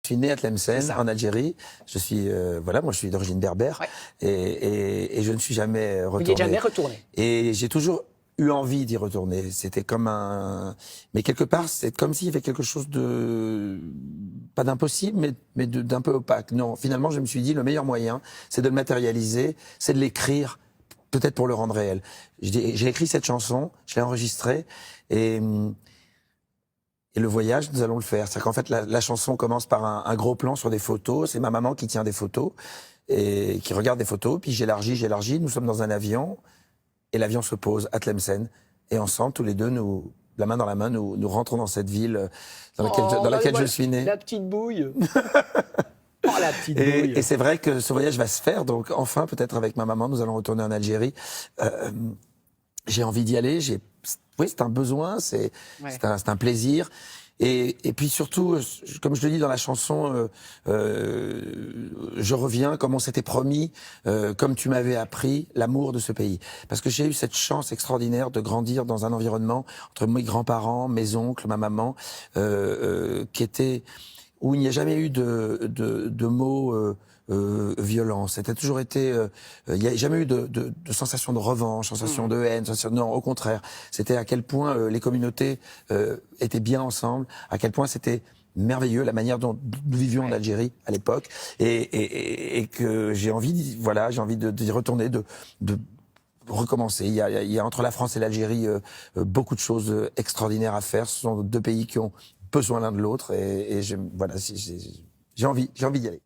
Je suis né à Tlemcen, en Algérie. Je suis, voilà, moi je suis d'origine berbère. Ouais. Et je ne suis jamais retourné. Vous n'y êtes jamais retourné. Et j'ai toujours eu envie d'y retourner. C'était comme un... Mais quelque part, c'est comme s'il y avait quelque chose de... Pas d'impossible, mais d'un peu opaque. Non, finalement, je me suis dit, le meilleur moyen, c'est de le matérialiser, c'est de l'écrire, peut-être pour le rendre réel. J'ai écrit cette chanson, je l'ai enregistrée, et le voyage, nous allons le faire. C'est-à-dire qu'en fait, la chanson commence par un gros plan sur des photos. C'est ma maman qui tient des photos et qui regarde des photos. Puis j'élargis. Nous sommes dans un avion et l'avion se pose à Tlemcen. Et ensemble, tous les deux, nous, la main dans la main, nous rentrons dans cette ville dans laquelle je suis né. La petite bouille. Oh, la petite bouille. Et c'est vrai que ce voyage va se faire. Donc enfin, peut-être avec ma maman, nous allons retourner en Algérie. J'ai envie d'y aller. Oui, c'est un besoin, c'est un plaisir. Et puis surtout, comme je le dis dans la chanson, je reviens comme on s'était promis, comme tu m'avais appris, l'amour de ce pays. Parce que j'ai eu cette chance extraordinaire de grandir dans un environnement entre mes grands-parents, mes oncles, ma maman, qui était où il n'y a jamais eu de mots violents. C'était toujours été, il n'y a jamais eu de sensation de revanche, sensation de haine, non, au contraire. C'était à quel point les communautés étaient bien ensemble, à quel point c'était merveilleux la manière dont nous vivions en Algérie à l'époque, et que j'ai envie d'y retourner, de recommencer. Il y a entre la France et l'Algérie beaucoup de choses extraordinaires à faire. Ce sont deux pays qui ont besoin l'un de l'autre, et j'ai envie d'y aller.